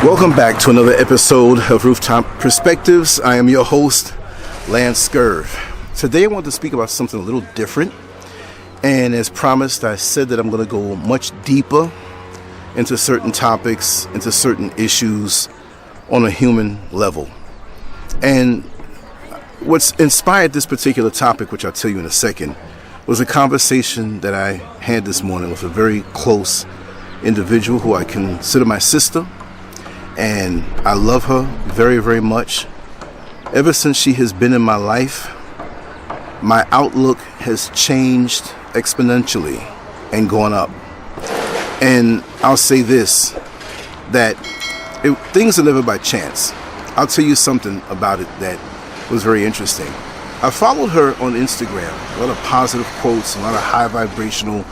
Welcome back to another episode of Rooftop Perspectives. I am your host, LanceScurv. Today I want to speak about something a little different. And as promised, I said that I'm going to go much deeper into certain topics, into certain issues on a human level. And what's inspired this particular topic, which I'll tell you in a second, was a conversation that I had this morning with a very close individual who I consider my sister. And I love her very, very much. Ever since she has been in my life, my outlook has changed exponentially and gone up. And I'll say this, that things are never by chance. I'll tell you something about it that was very interesting. I followed her on Instagram, a lot of positive quotes, a lot of high vibrational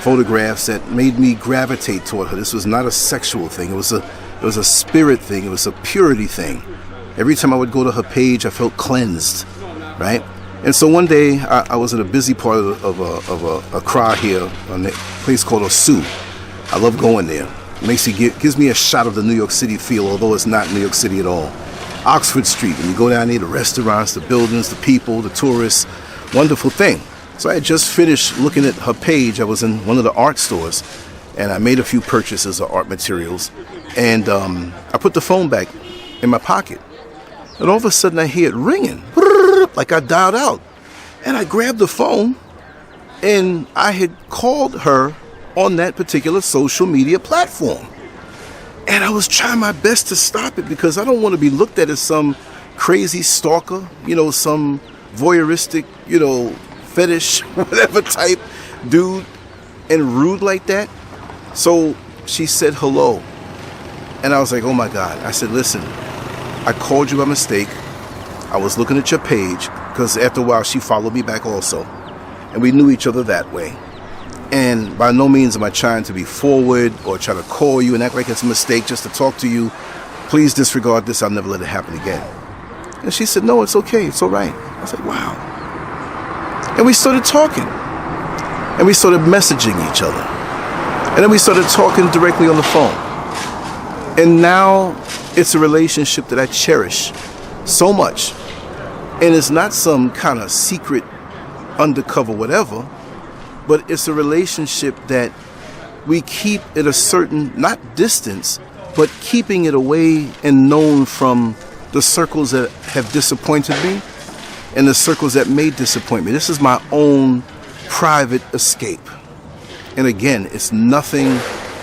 photographs that made me gravitate toward her. This was not a sexual thing. It was a spirit thing. It was a purity thing. Every time I would go to her page, I felt cleansed, right? And so one day, I was in a busy part of Accra here, a place called Osu. I love going there. It gives me a shot of the New York City feel, although it's not New York City at all. Oxford Street, when you go down there, the restaurants, the buildings, the people, the tourists, wonderful thing. So I had just finished looking at her page. I was in one of the art stores, and I made a few purchases of art materials. And I put the phone back in my pocket. And all of a sudden I hear it ringing, like I dialed out. And I grabbed the phone, and I had called her on that particular social media platform. And I was trying my best to stop it because I don't want to be looked at as some crazy stalker, some voyeuristic, fetish, whatever type dude, and rude like that. So she said hello. And I was like, oh my God. I said, listen, I called you by mistake. I was looking at your page because after a while she followed me back also. And we knew each other that way. And by no means am I trying to be forward or try to call you and act like it's a mistake just to talk to you. Please disregard this. I'll never let it happen again. And she said, no, it's okay. It's all right. I was like, wow. And we started talking. And we started messaging each other. And then we started talking directly on the phone. And now it's a relationship that I cherish so much. And it's not some kind of secret, undercover whatever, but it's a relationship that we keep at a certain, not distance, but keeping it away and known from the circles that have disappointed me and the circles that may disappoint me. This is my own private escape. And again, it's nothing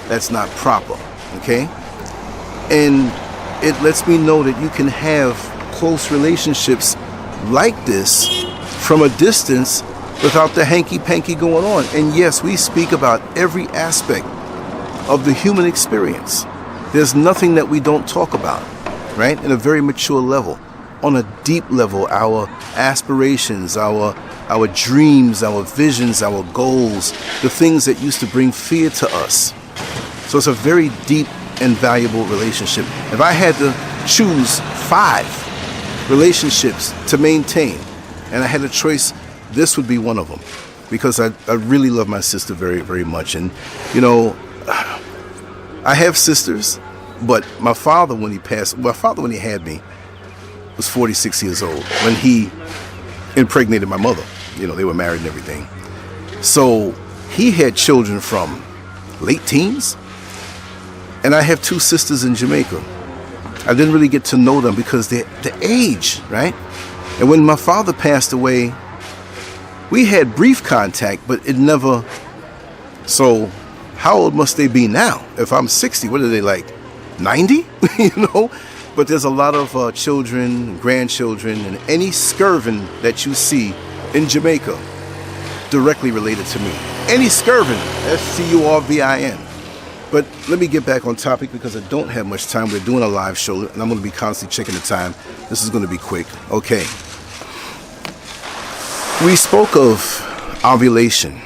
that's not proper, okay? And it lets me know that you can have close relationships like this from a distance without the hanky-panky going on. And yes, we speak about every aspect of the human experience. There's nothing that we don't talk about, right? In a very mature level, on a deep level, our aspirations, our dreams, our visions, our goals, the things that used to bring fear to us. So it's a very deep and valuable relationship. If I had to choose 5 relationships to maintain, and I had a choice, this would be one of them, because I really love my sister very, very much. And, I have sisters, but my father, when he had me, was 46 years old when he impregnated my mother. They were married and everything. So he had children from late teens, and I have 2 sisters in Jamaica. I didn't really get to know them because the age, right? And when my father passed away, we had brief contact, but it never. So how old must they be now? If I'm 60, what are they, like 90? But there's a lot of children, grandchildren, and any scurvin that you see in Jamaica directly related to me. Any scurvin, SCURVIN. But let me get back on topic because I don't have much time. We're doing a live show, and I'm going to be constantly checking the time. This is going to be quick. Okay. We spoke of ovulation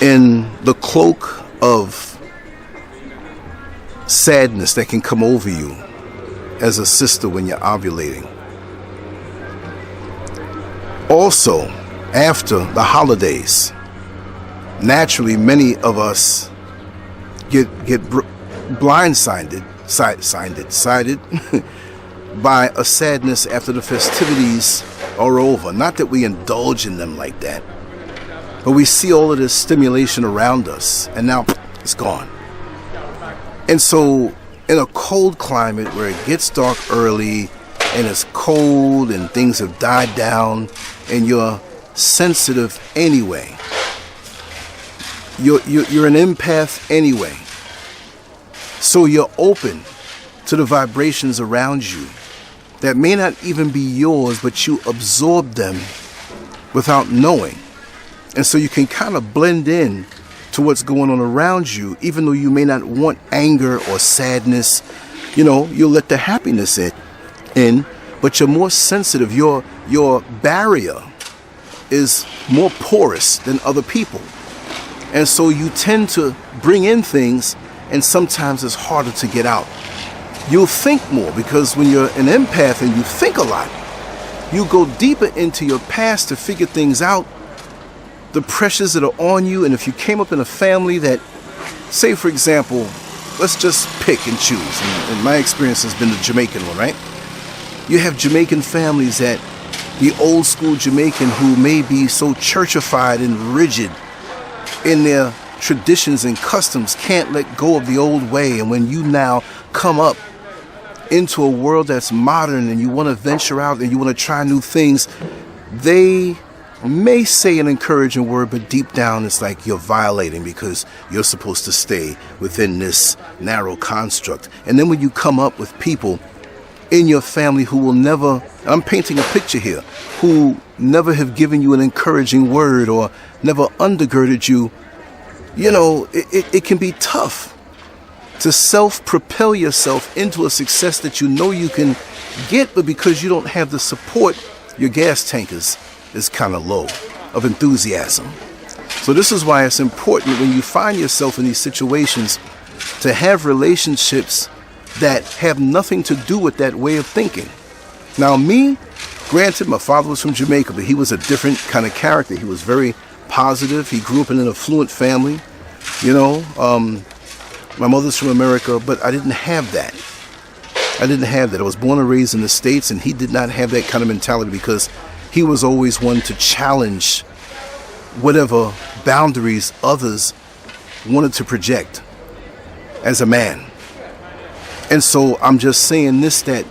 in the cloak of sadness that can come over you as a sister when you're ovulating. Also, after the holidays, naturally many of us get blindsided sided by a sadness after the festivities are over. Not that we indulge in them like that, but we see all of this stimulation around us, and now it's gone. And so in a cold climate where it gets dark early and it's cold and things have died down and you're sensitive anyway, you're an empath anyway, so you're open to the vibrations around you that may not even be yours, but you absorb them without knowing. And so you can kind of blend in to what's going on around you, even though you may not want anger or sadness. You know, you'll let the happiness in, but you're more sensitive. Your barrier is more porous than other people. And so you tend to bring in things, and sometimes it's harder to get out. You'll think more, because when you're an empath and you think a lot, you go deeper into your past to figure things out, the pressures that are on you. And if you came up in a family that, say for example, let's just pick and choose, and my experience has been the Jamaican one, right? You have Jamaican families that, the old school Jamaican who may be so churchified and rigid in their traditions and customs, can't let go of the old way. And when you now come up into a world that's modern and you want to venture out and you want to try new things, they may say an encouraging word, but deep down it's like you're violating, because you're supposed to stay within this narrow construct. And then when you come up with people in your family who will never, I'm painting a picture here, who never have given you an encouraging word or never undergirded you, you know, it can be tough to self-propel yourself into a success that you know you can get, but because you don't have the support, your gas tank is kind of low of enthusiasm. So this is why it's important when you find yourself in these situations to have relationships that have nothing to do with that way of thinking. Now me, granted, my father was from Jamaica, but he was a different kind of character. He was very positive. He grew up in an affluent family, you know. My mother's from America, but I didn't have that. I was born and raised in the States, and he did not have that kind of mentality, because he was always one to challenge whatever boundaries others wanted to project as a man. And so I'm just saying this, that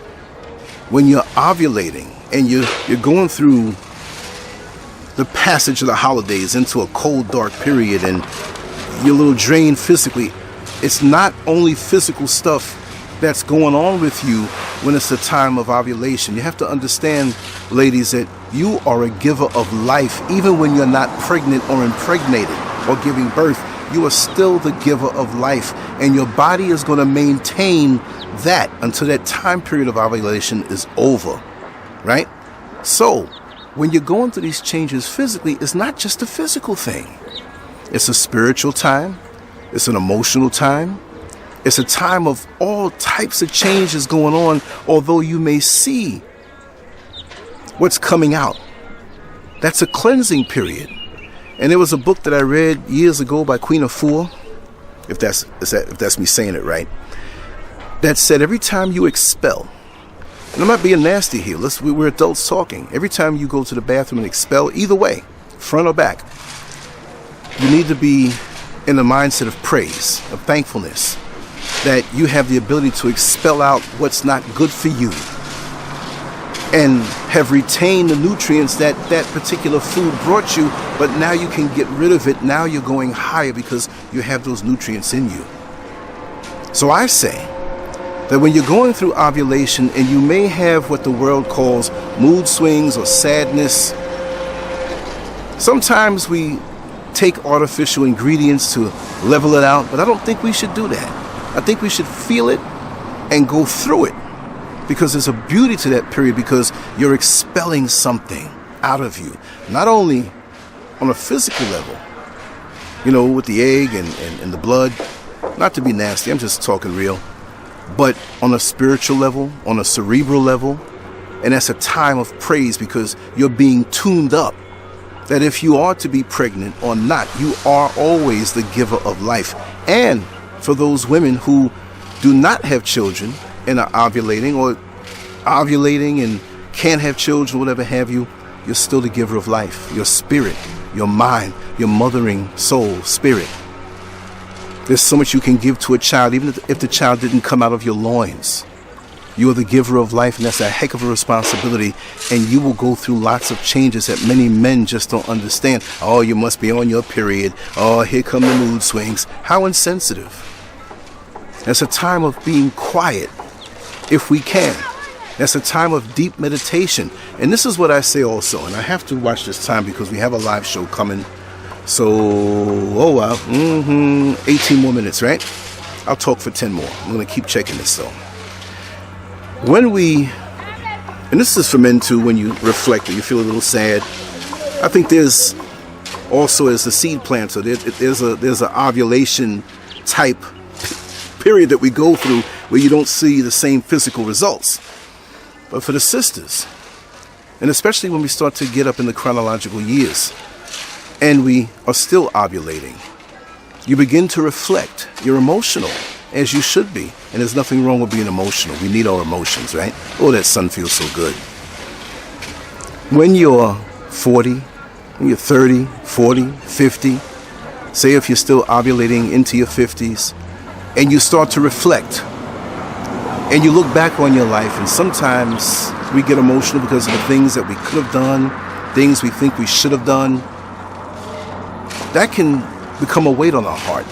when you're ovulating and you're going through the passage of the holidays into a cold, dark period, and you're a little drained physically, it's not only physical stuff that's going on with you when it's a time of ovulation. You have to understand, ladies, that you are a giver of life. Even when you're not pregnant or impregnated or giving birth, you are still the giver of life. And your body is going to maintain that until that time period of ovulation is over, right? So when you're going through these changes physically, it's not just a physical thing. It's a spiritual time. It's an emotional time. It's a time of all types of changes going on, although you may see what's coming out. That's a cleansing period. And there was a book that I read years ago by Queen Afua, if that's me saying it right, that said every time you expel, and I'm not being nasty here, we're adults talking, every time you go to the bathroom and expel, either way, front or back, you need to be in the mindset of praise, of thankfulness, that you have the ability to expel out what's not good for you and have retained the nutrients that that particular food brought you, but now you can get rid of it. Now you're going higher because you have those nutrients in you. So I say that when you're going through ovulation and you may have what the world calls mood swings or sadness, sometimes we take artificial ingredients to level it out, but I don't think we should do that. I think we should feel it and go through it, because there's a beauty to that period, because you're expelling something out of you, not only on a physical level, you know, with the egg and the blood, not to be nasty, I'm just talking real, but on a spiritual level, on a cerebral level. And that's a time of praise, because you're being tuned up that if you are to be pregnant or not, you are always the giver of life. And for those women who do not have children and are ovulating, or ovulating and can't have children, whatever have you, you're still the giver of life. Your spirit, your mind, your mothering soul, spirit. There's so much you can give to a child, even if the child didn't come out of your loins. You are the giver of life, and that's a heck of a responsibility. And you will go through lots of changes that many men just don't understand. Oh, you must be on your period. Oh, here come the mood swings. How insensitive. That's a time of being quiet, if we can. That's a time of deep meditation. And this is what I say also, and I have to watch this time because we have a live show coming. So, oh wow, 18 more minutes, right? I'll talk for 10 more. I'm going to keep checking this though. And this is for men too, when you reflect and you feel a little sad, I think there's also, as a seed planter, there's an ovulation type period that we go through where you don't see the same physical results. But for the sisters, and especially when we start to get up in the chronological years, and we are still ovulating, you begin to reflect. You're emotional, as you should be. And there's nothing wrong with being emotional. We need our emotions, right? Oh, that sun feels so good. When you're 40, when you're 30, 40, 50, say if you're still ovulating into your 50s, and you start to reflect, and you look back on your life, and sometimes we get emotional because of the things that we could have done, things we think we should have done. That can become a weight on our heart.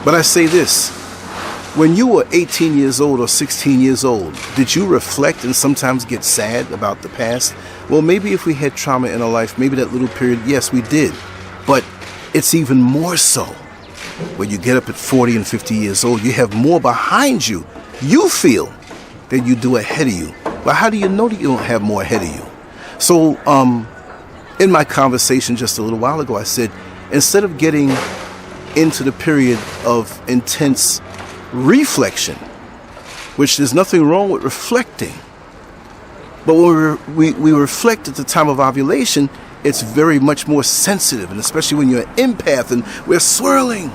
But I say this, when you were 18 years old or 16 years old, did you reflect and sometimes get sad about the past? Well, maybe if we had trauma in our life, maybe that little period, yes, we did. But it's even more so when you get up at 40 and 50 years old, you have more behind you, you feel, than you do ahead of you. But how do you know that you don't have more ahead of you? So in my conversation just a little while ago, I said, instead of getting into the period of intense reflection, which there's nothing wrong with reflecting, but when we reflect at the time of ovulation, it's very much more sensitive, and especially when you're an empath and we're swirling,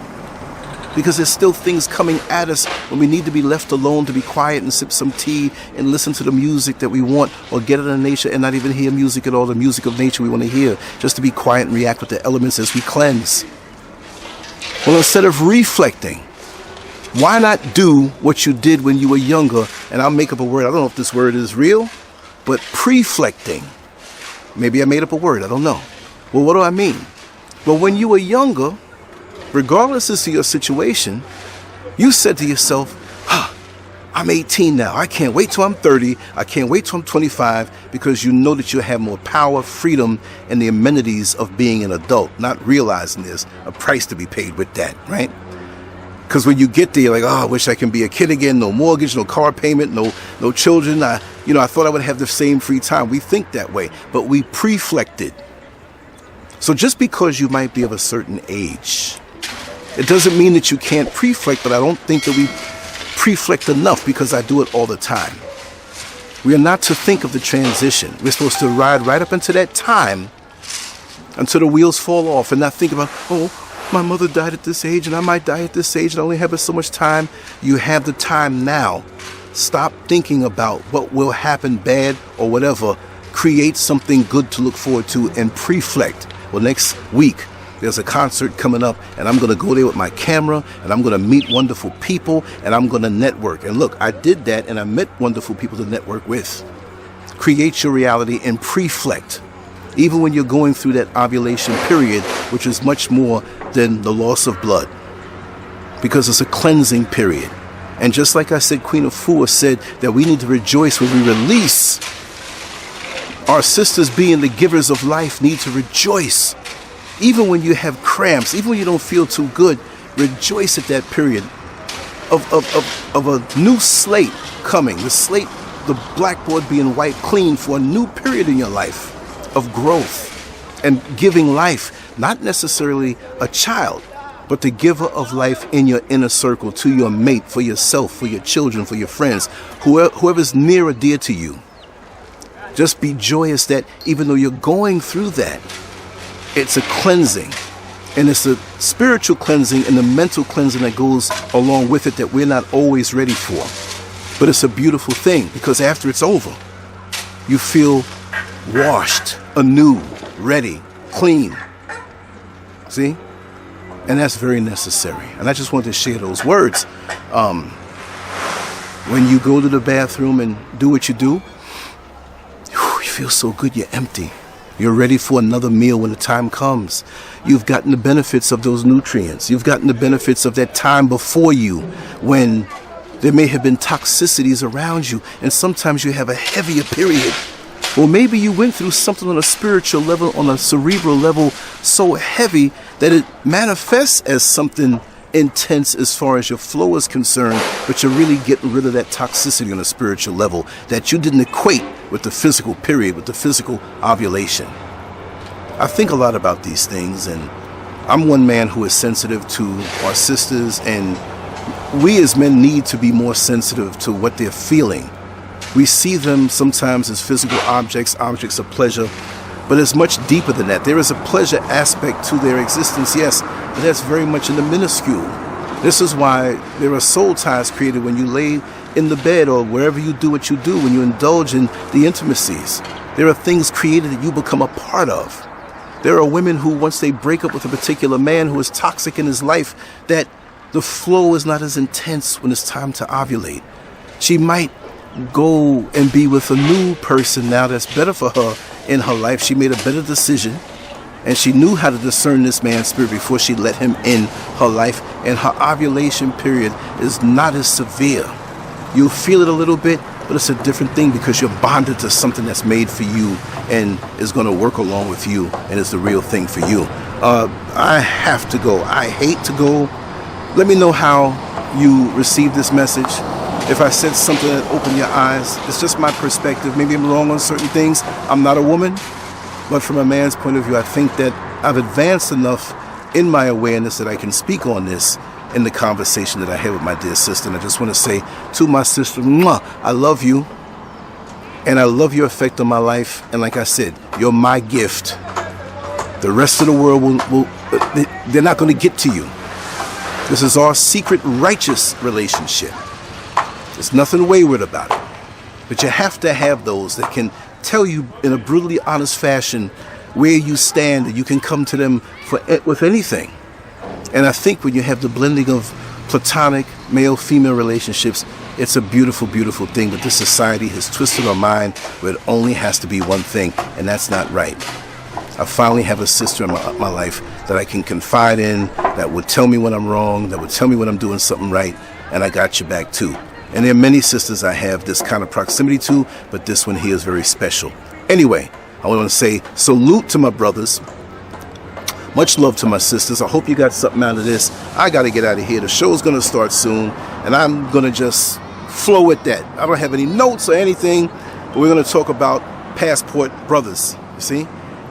because there's still things coming at us when we need to be left alone to be quiet and sip some tea and listen to the music that we want, or get out of nature and not even hear music at all, the music of nature we want to hear, just to be quiet and react with the elements as we cleanse. Well, instead of reflecting, why not do what you did when you were younger? And I'll make up a word. I don't know if this word is real, but preflecting. Maybe I made up a word. I don't know. Well, what do I mean? Well, when you were younger, regardless as to your situation, you said to yourself, I'm 18 now. I can't wait till I'm 30. I can't wait till I'm 25, because you know that you have more power, freedom, and the amenities of being an adult, not realizing there's a price to be paid with that, right? Because when you get there, you're like, I wish I can be a kid again. No mortgage, no car payment, no children. I thought I would have the same free time. We think that way, but we preflected. So just because you might be of a certain age, it doesn't mean that you can't preflect, but I don't think that we preflect enough, because I do it all the time. We are not to think of the transition. We're supposed to ride right up into that time until the wheels fall off, and not think about, my mother died at this age and I might die at this age and I only have so much time. You have the time now. Stop thinking about what will happen, bad or whatever. Create something good to look forward to and preflect. Well, next week, there's a concert coming up, and I'm going to go there with my camera, and I'm going to meet wonderful people, and I'm going to network. And look, I did that, and I met wonderful people to network with. Create your reality and preflect. Even when you're going through that ovulation period, which is much more than the loss of blood, because it's a cleansing period. And just like I said, Queen of Fua said that we need to rejoice when we release. Our sisters, being the givers of life, need to rejoice. Even when you have cramps, even when you don't feel too good, rejoice at that period of a new slate coming. The slate, the blackboard being wiped clean for a new period in your life of growth and giving life, not necessarily a child, but the giver of life in your inner circle, to your mate, for yourself, for your children, for your friends, whoever's near or dear to you. Just be joyous that even though you're going through that, it's a cleansing. And it's the spiritual cleansing and the mental cleansing that goes along with it that we're not always ready for. But it's a beautiful thing, because after it's over, you feel washed, anew, ready, clean. See? And that's very necessary. And I just wanted to share those words. When you go to the bathroom and do what you do, you feel so good, you're empty. You're ready for another meal when the time comes. You've gotten the benefits of those nutrients. You've gotten the benefits of that time before you when there may have been toxicities around you, and sometimes you have a heavier period. Or maybe you went through something on a spiritual level, on a cerebral level, so heavy that it manifests as something intense as far as your flow is concerned, but you're really getting rid of that toxicity on a spiritual level that you didn't equate with the physical period, with the physical ovulation. I think a lot about these things, and I'm one man who is sensitive to our sisters, and we as men need to be more sensitive to what they're feeling. We see them sometimes as physical objects of pleasure, but it's much deeper than that. There is a pleasure aspect to their existence, yes, but that's very much in the minuscule. This is why there are soul ties created when you lay in the bed or wherever you do what you do, when you indulge in the intimacies. There are things created that you become a part of. There are women who, once they break up with a particular man who is toxic in his life, that the flow is not as intense when it's time to ovulate. She might go and be with a new person now that's better for her in her life. She made a better decision, and she knew how to discern this man's spirit before she let him in her life, and her ovulation period is not as severe. You'll feel it a little bit, but it's a different thing because you're bonded to something that's made for you and is going to work along with you and is the real thing for you. I have to go. I hate to go. Let me know how you received this message. If I said something that opened your eyes, it's just my perspective. Maybe I'm wrong on certain things. I'm not a woman, but from a man's point of view, I think that I've advanced enough in my awareness that I can speak on this in the conversation that I had with my dear sister. And I just want to say to my sister, mwah, I love you, and I love your effect on my life. And like I said, you're my gift. The rest of the world they're not going to get to you. This is our secret righteous relationship. There's nothing wayward about it. But you have to have those that can tell you in a brutally honest fashion where you stand, and you can come to them with anything. And I think when you have the blending of platonic male-female relationships, it's a beautiful, beautiful thing. But this society has twisted our mind where it only has to be one thing, and that's not right. I finally have a sister in my life that I can confide in, that would tell me when I'm wrong, that would tell me when I'm doing something right, and I got your back too. And there are many sisters I have this kind of proximity to, but this one here is very special. Anyway, I want to say salute to my brothers. Much love to my sisters. I hope you got something out of this. I got to get out of here. The show's going to start soon, and I'm going to just flow with that. I don't have any notes or anything, but we're going to talk about passport brothers, you see?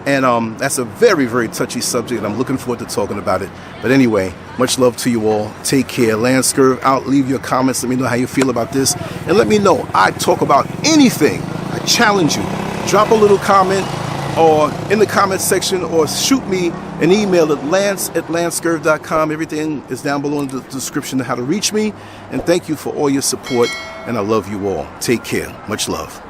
And that's a very, very touchy subject, and I'm looking forward to talking about it. But anyway, much love to you all. Take care. LanceScurv out. Leave your comments. Let me know how you feel about this. And let me know. I talk about anything. I challenge you. Drop a little comment or in the comment section, or shoot me an email at lance@lancescurv.com. Everything is down below in the description of how to reach me. And thank you for all your support. And I love you all. Take care. Much love.